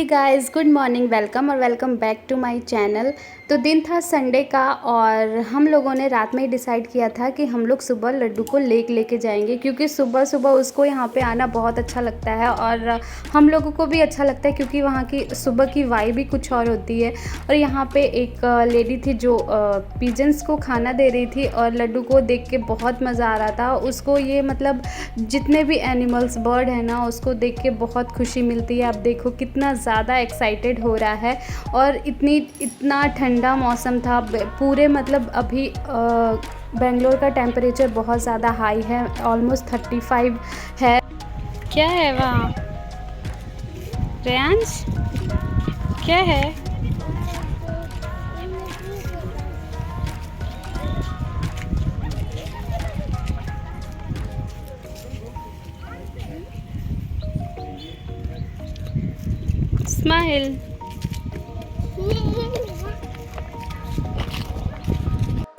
Hey guys, good morning, welcome back to my channel. तो दिन था संडे का और हम लोगों ने रात में ही डिसाइड किया था कि हम लोग सुबह लड्डू को लेके जाएंगे, क्योंकि सुबह सुबह उसको यहाँ पे आना बहुत अच्छा लगता है और हम लोगों को भी अच्छा लगता है, क्योंकि वहाँ की सुबह की वाइब भी कुछ और होती है। और यहाँ पे एक लेडी थी जो पिजन्स को खाना दे रही थी और लड्डू को देख के बहुत मज़ा आ रहा था उसको। ये मतलब जितने भी एनिमल्स, बर्ड है ना, उसको देख के बहुत खुशी मिलती है। आप देखो कितना ज़्यादा एक्साइटेड हो रहा है और इतना ठंडा मौसम था पूरे, मतलब अभी बेंगलोर का टेम्परेचर बहुत ज़्यादा हाई है, ऑलमोस्ट 35 है। क्या है वहाँ रेयांश, क्या है? स्माइल।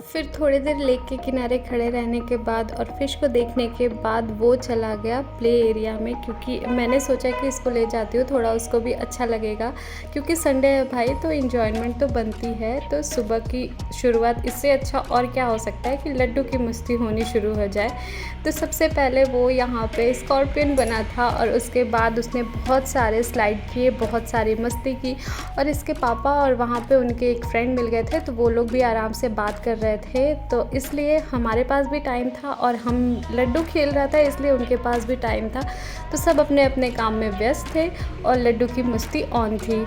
फिर थोड़ी देर लेक के किनारे खड़े रहने के बाद और फ़िश को देखने के बाद वो चला गया प्ले एरिया में, क्योंकि मैंने सोचा कि इसको ले जाती हूँ, थोड़ा उसको भी अच्छा लगेगा, क्योंकि संडे है भाई, तो इन्जॉयमेंट तो बनती है। तो सुबह की शुरुआत इससे अच्छा और क्या हो सकता है कि लड्डू की मस्ती होनी शुरू हो जाए। तो सबसे पहले वो यहाँ पे स्कॉर्पियन बना था और उसके बाद उसने बहुत सारे स्लाइड किए, बहुत सारी मस्ती की। और इसके पापा और वहाँ पे उनके एक फ्रेंड मिल गए थे, तो वो लोग भी आराम से बात कर रहे थे। तो इसलिए हमारे पास भी टाइम था और हम लड्डू खेल रहा था, इसलिए उनके पास भी टाइम था। तो सब अपने अपने काम में व्यस्त थे और लड्डू की मस्ती ऑन थी।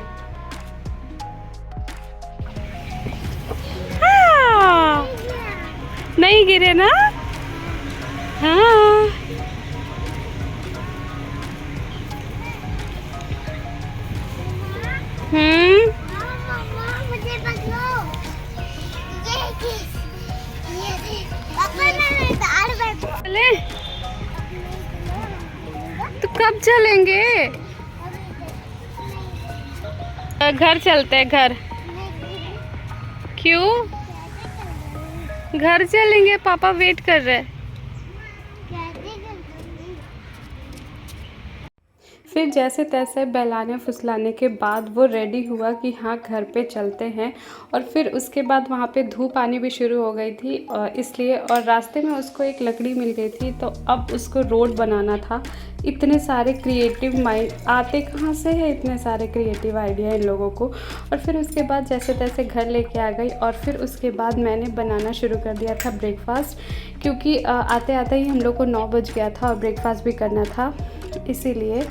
नहीं गिरे ना? हाँ। मुझे पकड़ो। पापा ने दाल चले तो कब चलेंगे? घर चलते हैं, घर। क्यों? घर चलेंगे, पापा वेट कर रहे हैं। फिर जैसे तैसे बहलाने फुसलाने के बाद वो रेडी हुआ कि हाँ घर पे चलते हैं। और फिर उसके बाद वहाँ पे धूप आनी भी शुरू हो गई थी इसलिए, और रास्ते में उसको एक लकड़ी मिल गई थी, तो अब उसको रोड बनाना था। इतने सारे क्रिएटिव माइंड आते कहाँ से है, इतने सारे क्रिएटिव आइडिया इन लोगों को। और फिर उसके बाद जैसे तैसे घर लेके आ गई और फिर उसके बाद मैंने बनाना शुरू कर दिया था ब्रेकफास्ट, क्योंकि आते आते ही हम लोग को 9 बज गया था और ब्रेकफास्ट भी करना था, इसीलिए।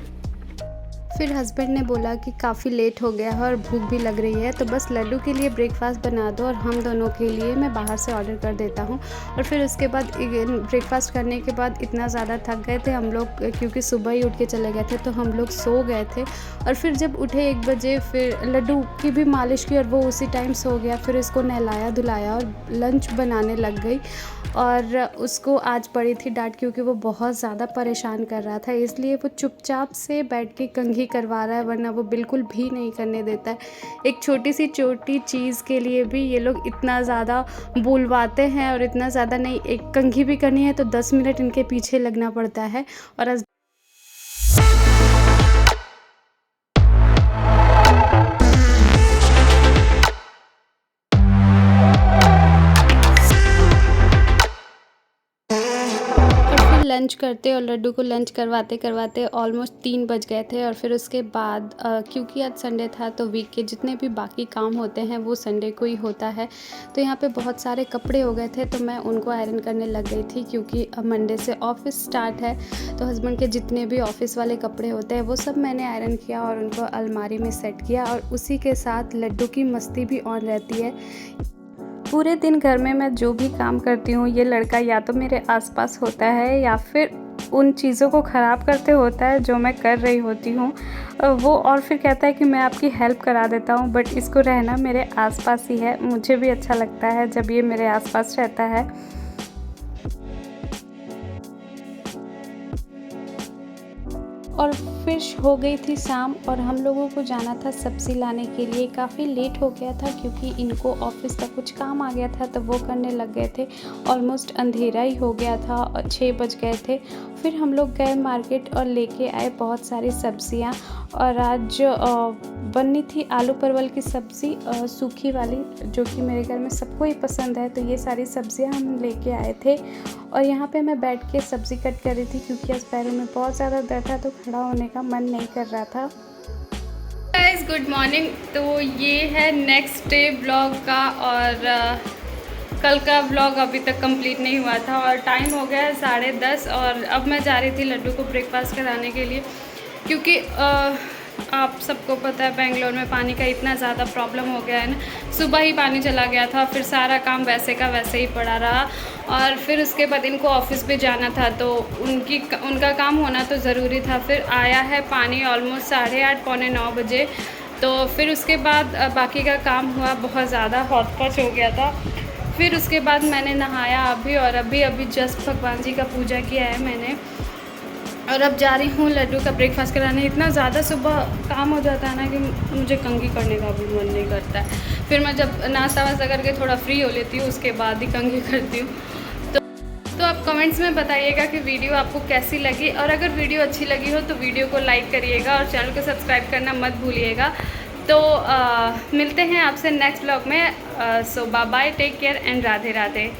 फिर हस्बैंड ने बोला कि काफ़ी लेट हो गया है और भूख भी लग रही है, तो बस लड्डू के लिए ब्रेकफास्ट बना दो और हम दोनों के लिए मैं बाहर से ऑर्डर कर देता हूँ। और फिर उसके बाद ब्रेकफास्ट करने के बाद इतना ज़्यादा थक गए थे हम लोग, क्योंकि सुबह ही उठ के चले गए थे, तो हम लोग सो गए थे। और फिर जब उठे 1 बजे, फिर लड्डू की भी मालिश की और वो उसी टाइम सो गया। फिर इसको नहलाया धुलाया और लंच बनाने लग गई। और उसको आज पड़ी थी डांट, क्योंकि वो बहुत ज़्यादा परेशान कर रहा था, इसलिए वो चुपचाप से बैठ के कंघी करवा रहा है, वरना वो बिल्कुल भी नहीं करने देता है। एक छोटी सी छोटी चीज़ के लिए भी ये लोग इतना ज़्यादा बुलवाते हैं, और इतना ज़्यादा नहीं, एक कंघी भी करनी है तो 10 मिनट इनके पीछे लगना पड़ता है। और लंच करते और लड्डू को लंच करवाते करवाते ऑलमोस्ट 3 बज गए थे। और फिर उसके बाद क्योंकि आज संडे था, तो वीक के जितने भी बाकी काम होते हैं वो संडे को ही होता है। तो यहाँ पे बहुत सारे कपड़े हो गए थे, तो मैं उनको आयरन करने लग गई थी, क्योंकि मंडे से ऑफिस स्टार्ट है। तो हस्बैंड के जितने भी ऑफिस वाले कपड़े होते हैं वो सब मैंने आयरन किया और उनको अलमारी में सेट किया। और उसी के साथ लड्डू की मस्ती भी ऑन रहती है। पूरे दिन घर में मैं जो भी काम करती हूँ, ये लड़का या तो मेरे आसपास होता है या फिर उन चीज़ों को ख़राब करते होता है जो मैं कर रही होती हूँ वो, और फिर कहता है कि मैं आपकी हेल्प करा देता हूँ। बट इसको रहना मेरे आसपास ही है, मुझे भी अच्छा लगता है जब ये मेरे आसपास रहता है। और फिर हो गई थी शाम और हम लोगों को जाना था सब्ज़ी लाने के लिए। काफ़ी लेट हो गया था, क्योंकि इनको ऑफिस का कुछ काम आ गया था, तो वो करने लग गए थे। ऑलमोस्ट अंधेरा ही हो गया था और 6 बज गए थे। फिर हम लोग गए मार्केट और लेके आए बहुत सारी सब्ज़ियाँ। और आज बननी थी आलू परवल की सब्ज़ी सूखी वाली, जो कि मेरे घर में सबको ही पसंद है। तो ये सारी सब्जियां हम लेके आए थे और यहाँ पे मैं बैठ के सब्ज़ी कट कर रही थी क्योंकि आज पैरों में बहुत ज़्यादा दर्द था, तो खड़ा होने का मन नहीं कर रहा था। Guys good morning. तो ये है नेक्स्ट डे ब्लॉग का, और कल का ब्लॉग अभी तक कंप्लीट नहीं हुआ था और टाइम हो गया है 10:30 और अब मैं जा रही थी लड्डू को ब्रेकफास्ट कराने के लिए, क्योंकि आप सबको पता है बेंगलोर में पानी का इतना ज़्यादा प्रॉब्लम हो गया है ना। सुबह ही पानी चला गया था, फिर सारा काम वैसे का वैसे ही पड़ा रहा और फिर उसके बाद इनको ऑफिस पे जाना था, तो उनका काम होना तो ज़रूरी था। फिर आया है पानी ऑलमोस्ट 8:30 पौने 9 बजे, तो फिर उसके बाद बाकी का काम हुआ, बहुत ज़्यादा हौच-पौच हो गया था। फिर उसके बाद मैंने नहाया अभी, और अभी जस्ट भगवान जी का पूजा किया है मैंने, और अब जा रही हूँ लड्डू का ब्रेकफास्ट कराने। इतना ज़्यादा सुबह काम हो जाता है ना कि मुझे कंघी करने का भी मन नहीं करता है। फिर मैं जब नाश्ता वास्ता करके थोड़ा फ्री हो लेती हूँ, उसके बाद ही कंघी करती हूँ। तो आप कमेंट्स में बताइएगा कि वीडियो आपको कैसी लगी, और अगर वीडियो अच्छी लगी हो तो वीडियो को लाइक करिएगा और चैनल को सब्सक्राइब करना मत भूलिएगा। तो मिलते हैं आपसे नेक्स्ट ब्लॉग में। So bye bye, take care and Radhe Radhe.